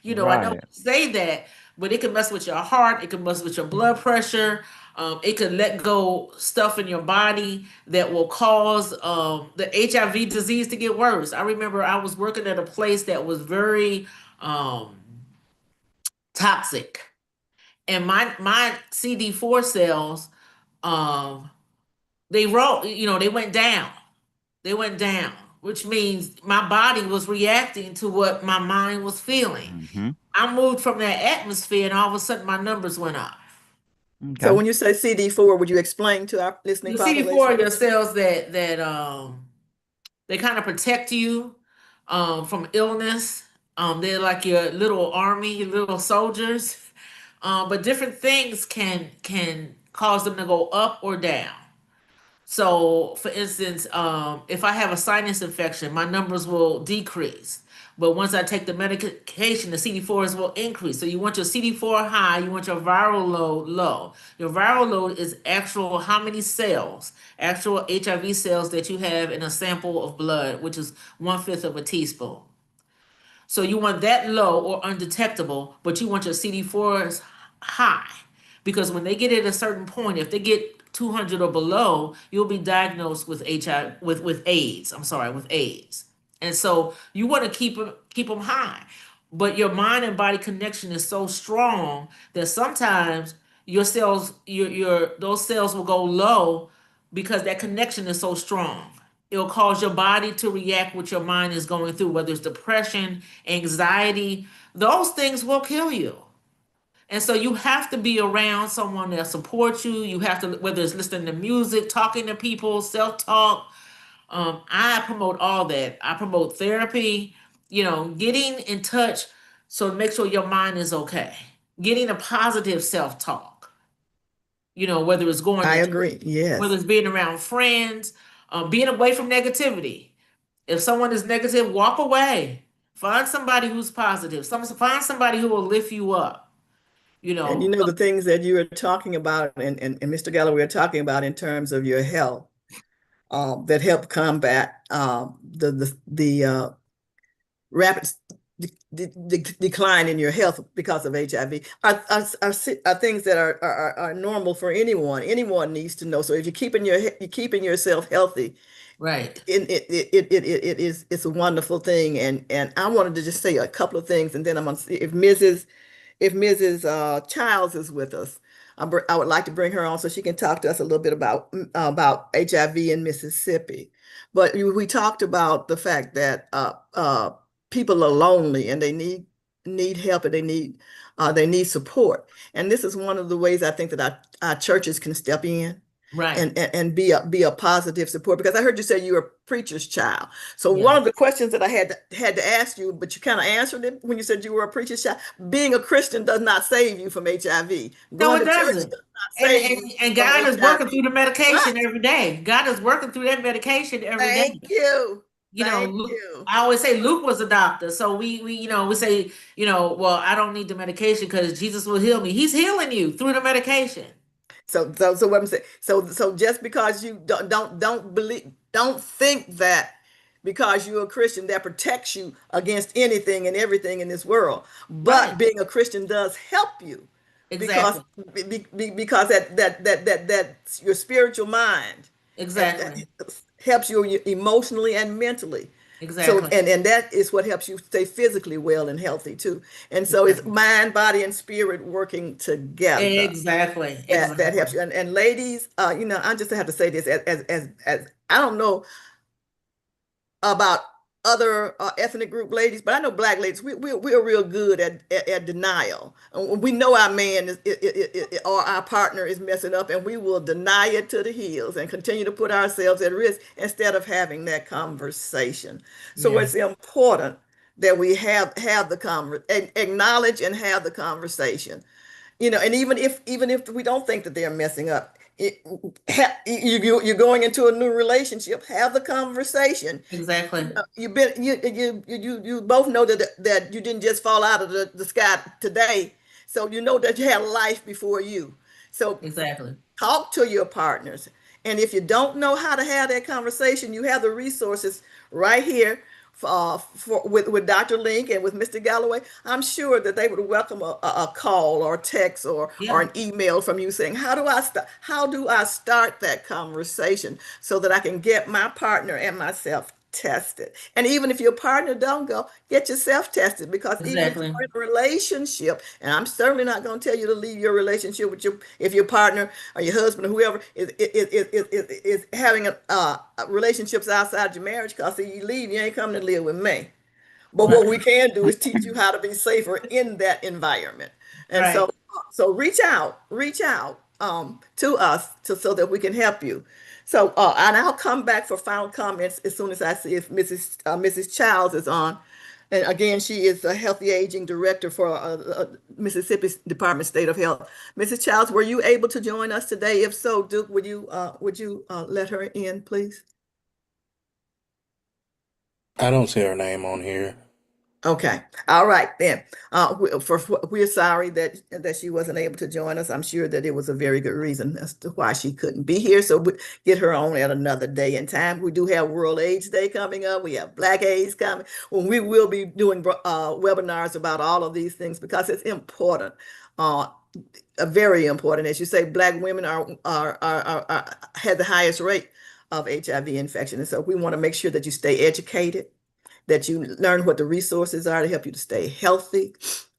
you. I know Right. you say that, but it can mess with your heart. It can mess with your blood pressure. It could let go stuff in your body that will cause the HIV disease to get worse. I remember I was working at a place that was very um, toxic, and my CD4 cells, um, they went down. They went down, which means my body was reacting to what my mind was feeling. Hmm. I moved from that atmosphere, and all of a sudden my numbers went up. So Okay. when you say CD4, would you explain to our listening The CD4 population? are your cells that they kind of protect you from illness. They're like your little army, your little soldiers. But different things can cause them to go up or down. So, for instance, if I have a sinus infection, my numbers will decrease. But once I take the medication, the CD4s will increase. So you want your CD4 high, you want your viral load low. Your viral load is actual how many cells, actual HIV cells that you have in a sample of blood, which is 1/5 of a teaspoon. So you want that low or undetectable, but you want your CD4s high. Because when they get at a certain point, if they get 200 or below, you'll be diagnosed with HIV with AIDS. I'm sorry, with AIDS. And so you want to keep them high. But your mind and body connection is so strong that sometimes your cells your those cells will go low because that connection is so strong. It'll cause your body to react what your mind is going through, whether it's depression, anxiety, those things will kill you. And so you have to be around someone that supports you. You have to, whether it's listening to music, talking to people, self-talk. I promote all that. I promote therapy, getting in touch so make sure your mind is okay. Getting a positive self-talk, whether it's going I to agree. whether Yes. it's being around friends, being away from negativity. If someone is negative, walk away. Find somebody who's positive. Find somebody who will lift you up. You And know, the things that you are talking about, and Mr. Galloway are talking about in terms of your health, that help combat the rapid decline in your health because of HIV are things that are normal for anyone. Anyone needs to know. So if you're keeping yourself healthy, right, it's a wonderful thing. And I wanted to just say a couple of things, and then I'm gonna see if Mrs. Childs is with us. I would like to bring her on so she can talk to us a little bit about HIV in Mississippi. But we talked about the fact that people are lonely and they need help and they need support. And this is one of the ways I think that our churches can step in right. and be a positive support, because I heard you say you were a preacher's child. So one Yes. of the questions that I had to ask you, but you kind of answered it when you said you were a preacher's child. Being a Christian does not save you from HIV. No, Going it to church does doesn't. not And, save and you and from God is working through HIV. the medication But every day. God is working through that medication every day. thank you. Thank Luke, you. I always say Luke was a doctor. So we say, well, I don't need the medication because Jesus will heal me. He's healing you through the medication. So what I'm saying, so just because you don't believe, don't think that because you're a Christian that protects you against anything and everything in this world. Right. But being a Christian does help you because Exactly. because that's your spiritual mind Exactly. helps you emotionally and mentally. So Exactly. and that is what helps you stay physically well and healthy too. And so it's Exactly. mind, body, and spirit working together Exactly. that helps Exactly. you. And ladies, I just have to say this as I don't know about other ethnic group ladies, but I know black ladies. We're real good at denial. We know our man or our partner is messing up, and we will deny it to the heels and continue to put ourselves at risk instead of having that conversation. So Yeah. it's important that we have the acknowledge and have the conversation. And even if we don't think that they're messing up, you're going into a new relationship, have the conversation. Exactly. You both know that you didn't just fall out of the sky today. So you know that you had life before you. So Exactly. talk to your partners. And if you don't know how to have that conversation, you have the resources right here with Dr. Link and with Mr. Galloway. I'm sure that they would welcome a call or a text or Yeah. an email from you saying, how do I start that conversation so that I can get my partner and myself tested? And even if your partner don't go, get yourself tested, because even if Exactly. you're in a relationship, and I'm certainly not going to tell you to leave your relationship with if your partner or your husband or whoever is having relationships outside your marriage, because if you leave, you ain't coming to live with me. But what we can do is teach you how to be safer in that environment. And Right. so reach out to us so that we can help you. So, and I'll come back for final comments as soon as I see if Mrs. Childs is on. And again, she is a Healthy Aging Director for Mississippi Department of State of Health. Mrs. Childs, were you able to join us today? If so, Duke, would you let her in, please? I don't see her name on here. Okay. All right then. We're sorry that she wasn't able to join us. I'm sure that it was a very good reason as to why she couldn't be here. So we get her on at another day and time. We do have World AIDS Day coming up. We have Black AIDS coming, when we will be doing webinars about all of these things, because it's important. Very important. As you say, Black women have the highest rate of HIV infection. And so we want to make sure that you stay educated, that you learn what the resources are to help you to stay healthy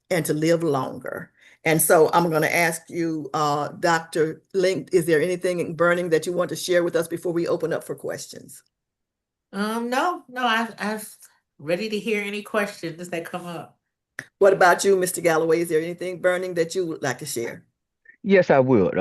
and to live longer. And so I'm going to ask you, Dr. Link, is there anything burning that you want to share with us before we open up for questions? No, I've ready to hear any questions that come up. What about you, Mr. Galloway? Is there anything burning that you would like to share? Yes, I would.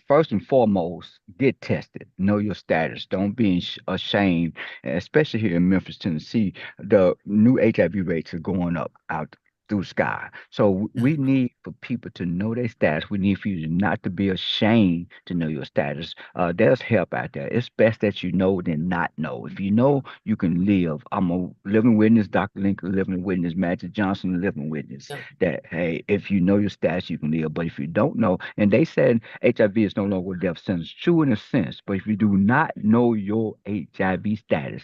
First and foremost, get tested. Know your status. Don't be ashamed, especially here in Memphis, Tennessee. The new HIV rates are going up out through the sky. So we need for people to know their status. We need for you not to be ashamed to know your status. There's help out there. It's best that you know than not know. If you know, you can live. I'm a living witness. Dr. Lincoln, living witness. Magic Johnson, living witness. Yeah. That, hey, if you know your status, you can live. But if you don't know, and they said HIV is no longer a death sentence, true in a sense. But if you do not know your HIV status,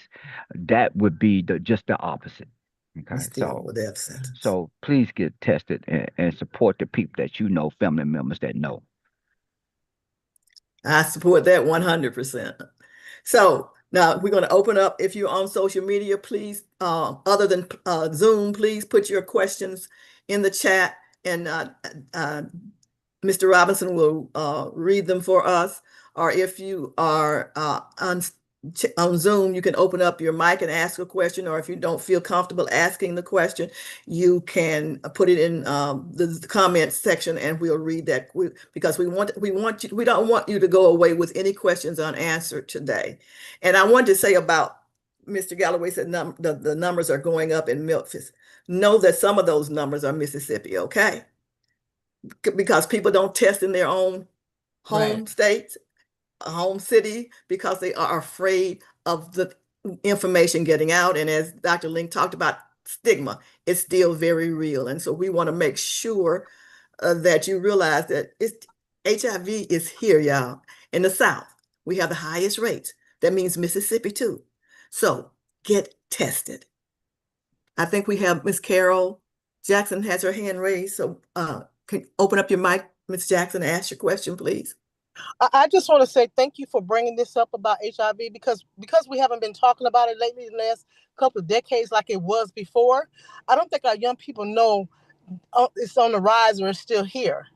that would be just the opposite. It's Okay, still a death sentence. so please get tested and support the people that you know, family members that know. I support that 100%. So now we're going to open up. If you're on social media, please, other than Zoom, please put your questions in the chat, and Mr. Robinson will read them for us. Or if you are on Zoom, you can open up your mic and ask a question. Or if you don't feel comfortable asking the question, you can put it in the comments section, and we'll read that, because we don't want you to go away with any questions unanswered today. And I wanted to say about Mr. Galloway said the numbers are going up in Memphis. Know that some of those numbers are Mississippi, okay? Because people don't test in their own home Right. states, home city, because they are afraid of the information getting out. And as Dr. Link talked about, stigma is still very real. And so we want to make sure that you realize that HIV is here, y'all. In the South, we have the highest rates. That means Mississippi too. So get tested. I think we have Miss Carol Jackson has her hand raised. So can you open up your mic, Miss Jackson, and ask your question, please. I just want to say thank you for bringing this up about HIV, because we haven't been talking about it lately in the last couple of decades like it was before. I don't think our young people know it's on the rise or it's still here.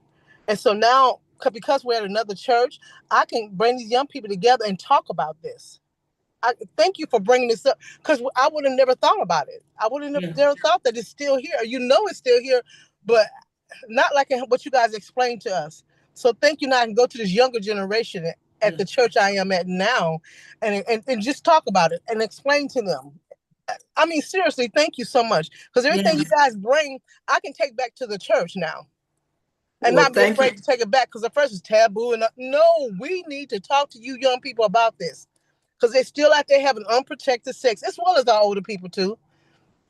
And so now, because we're at another church, I can bring these young people together and talk about this. I thank you for bringing this up, because I would have never thought about it. I would have never thought that it's still here. You know it's still here, but not like what you guys explained to us. So thank you. Now I can go to this younger generation at the church I am at now and just talk about it and explain to them. I mean, seriously, thank you so much. Because everything you guys bring, I can take back to the church now. and Well, not be thank you. afraid to take it back, because at first it's taboo. And no, we need to talk to you young people about this, because they're still out there having unprotected sex, as well as our older people too,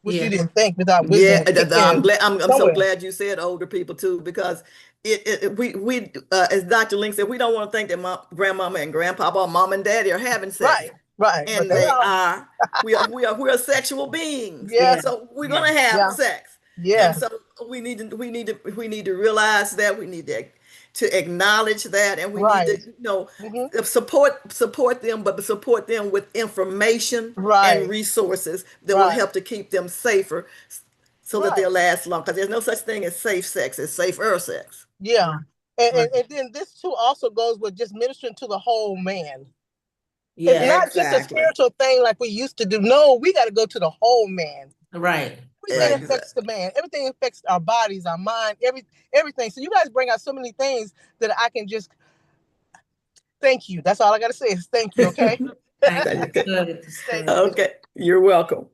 which you Yeah. didn't think without Yeah, wisdom. I'm glad. I'm so somewhere. glad you said older people too, because we as Dr. Link said, we don't want to think that grandmama and grandpapa or mom and daddy are having sex, Right, but and they they are. are. We are sexual beings, Yeah, so we're Yeah. gonna have yeah, sex, yeah, and so we need to realize that, we need to acknowledge that, and we need right. to Hmm. support them, but support them with information and Right, resources that will right, help to keep them safer, so that right. they'll last long. Because there's no such thing as safe sex; it's safer sex. Yeah. And, Right. and then this too also goes with just ministering to the whole man. It's Yeah. not just a Exactly. spiritual thing like we used to do. No, we got to go to the whole man. Right. Everything Right. affects Exactly. the man. Everything affects our bodies, our mind, everything. So you guys bring out so many things that I can just thank you. That's all I got to say is thank you. Okay. Thank you. Okay. Good. It's Thank good. you. Okay. You're welcome.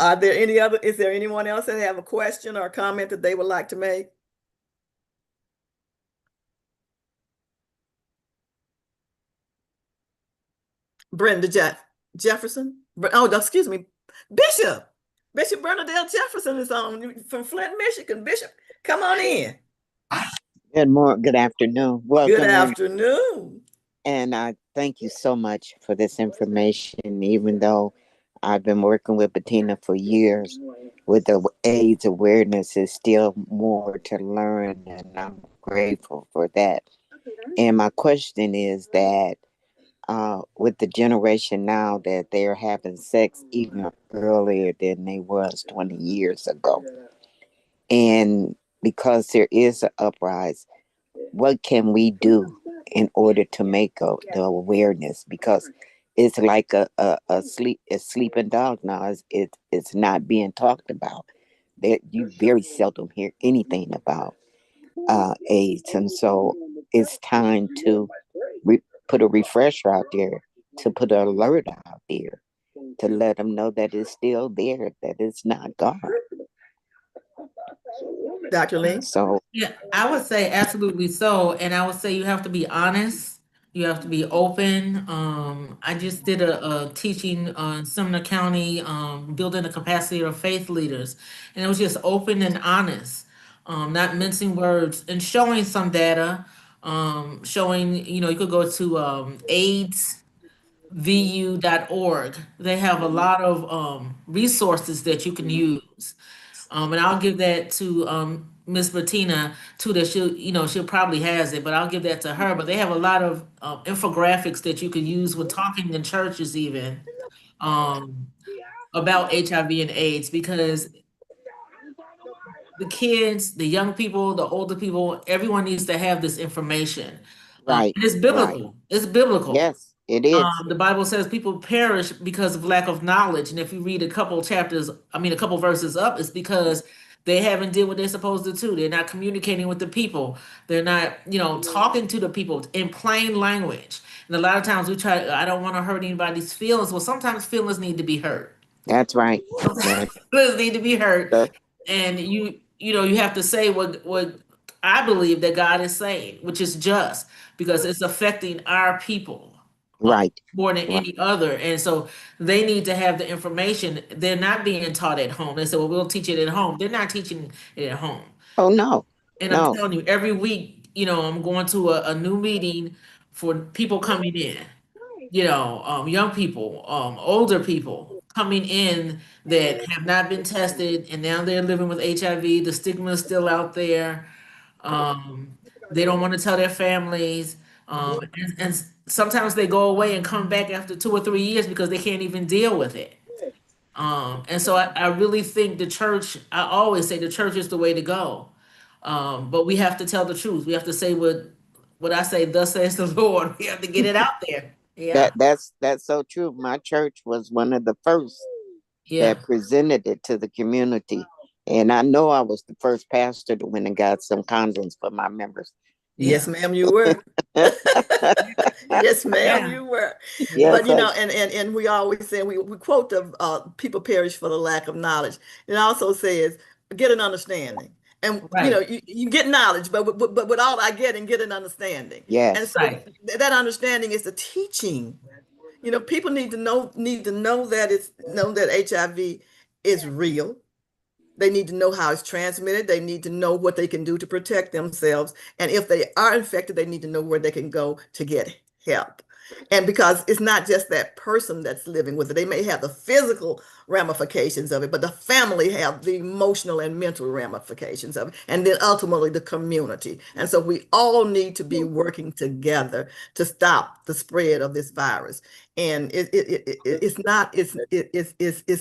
Is there anyone else that have a question or comment that they would like to make? Brenda Jefferson. Oh, excuse me. Bishop Bernadette Jefferson is on from Flint, Michigan. Bishop, come on in. Good afternoon. Good Welcome, afternoon. and I thank you so much for this information. Even though I've been working with Bettina for years, with the AIDS awareness, is still more to learn, and I'm grateful for that. And my question is that with the generation now, that they're having sex even earlier than they was 20 years ago, and because there is an uprising, what can we do in order to make the awareness? Because it's like a sleeping dog now. It's not being talked about. That you very seldom hear anything about AIDS, and so it's time to put a refresher out there, to put an alert out there, to let them know that it's still there, that it's not gone. Dr. Lee? So Yeah, I would say absolutely so. And I would say you have to be honest. You have to be open. I just did a teaching in Sumner County, building the capacity of faith leaders. And it was just open and honest, not mincing words and showing some data, showing, you could go to AIDSVU.org. They have a lot of resources that you can use. And I'll give that to Miss Bettina too. That she'll probably has it, but I'll give that to her. But they have a lot of infographics that you can use with talking in churches even um, about HIV and AIDS, because the kids, the young people, the older people, everyone needs to have this information. right, And it's right, biblical. It's biblical. yes, it is. The Bible says people perish because of lack of knowledge. And if you read a couple chapters, a couple verses up, it's because they haven't did what they're supposed to do. They're not communicating with the people. They're not, talking to the people in plain language. And a lot of times I don't want to hurt anybody's feelings. Well, sometimes feelings need to be hurt. That's right. Feelings need to be hurt. The- And you have to say what I believe that God is saying, which is just, because it's affecting our people right, more than right. any other. And so they need to have the information. They're not being taught at home. They say, well, we'll teach it at home. They're not teaching it at home. Oh no, And I'm no. telling you, every week, I'm going to a new meeting for people coming in, young people, older people coming in that have not been tested, and now they're living with HIV. The stigma is still out there. They don't want to tell their families. And sometimes they go away and come back after 2 or 3 years because they can't even deal with it. And so I really think I always say the church is the way to go. But we have to tell the truth. We have to say what I say, thus says the Lord. We have to get it out there. Yeah. That's so true. My church was one of the first Yeah. that presented it to the community, and I know I was the first pastor to went and got some condoms for my members. Yes, Yeah. ma'am, you were. Yes, ma'am, Yeah. you were. Yes, But and we always say, we quote the people perish for the lack of knowledge. It also says get an understanding. And you Right. know, you get knowledge, but with all I get and get an understanding. And Yes. so Right. that understanding is the teaching. You know, people need to know that HIV is real. They need to know how it's transmitted. They need to know what they can do to protect themselves. And if they are infected, they need to know where they can go to get help. And because it's not just that person that's living with it, they may have the physical ramifications of it, but the family have the emotional and mental ramifications of it, and then ultimately the community. And so we all need to be working together to stop the spread of this virus. And it's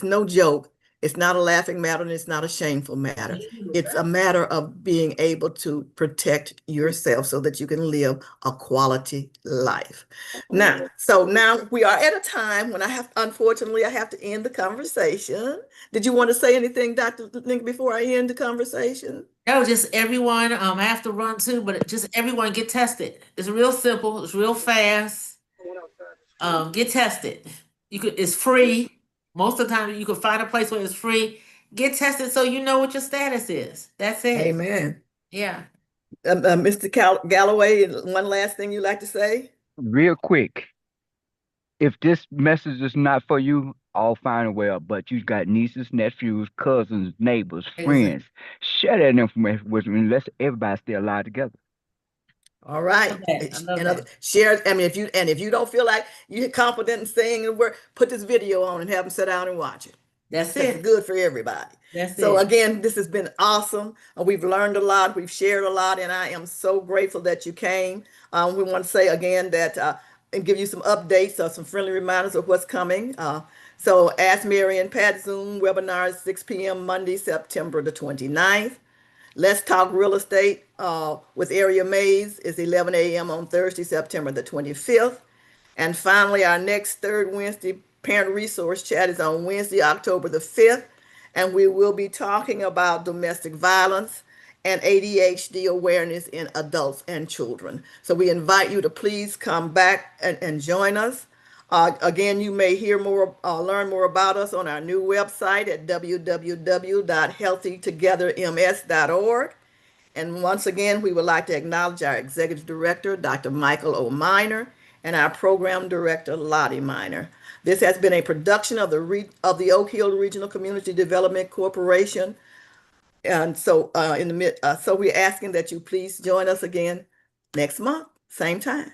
no joke. It's not a laughing matter, and it's not a shameful matter. It's a matter of being able to protect yourself so that you can live a quality life. Now, so now we are at a time when unfortunately, I have to end the conversation. Did you want to say anything, Dr. Link, before I end the conversation? No, just everyone, I have to run too, but just everyone get tested. It's real simple, it's real fast. Get tested. It's free. Most of the time you can find a place where it's free. Get tested so you know what your status is. That's it. Amen. Yeah. Mr. Galloway, one last thing you'd like to say? Real quick, if this message is not for you, all fine and well, but you got nieces, nephews, cousins, neighbors, friends. Share that information with me and let's everybody stay alive together. All right. I love that. Share. I mean, if you don't feel like you're confident in saying the word, put this video on and have them sit down and watch it. That's It's it. good for everybody. That's So it. again, this has been awesome. We've learned a lot. We've shared a lot, and I am so grateful that you came. We want to say again that and give you some updates or some friendly reminders of what's coming. So Ask Mary and Pat Zoom webinar is 6 p.m. Monday, September the 29th. Let's Talk Real Estate with Area Mays is 11 a.m. on Thursday, September the 25th. And finally, our next third Wednesday Parent Resource Chat is on Wednesday, October the 5th. And we will be talking about domestic violence and ADHD awareness in adults and children. So we invite you to please come back and join us. Again, you may hear more, learn more about us on our new website at www.healthytogetherms.org. And once again, we would like to acknowledge our Executive Director, Dr. Michael O. Minor, and our Program Director, Lottie Minor. This has been a production of the Oak Hill Regional Community Development Corporation. And so so we're asking that you please join us again next month, same time.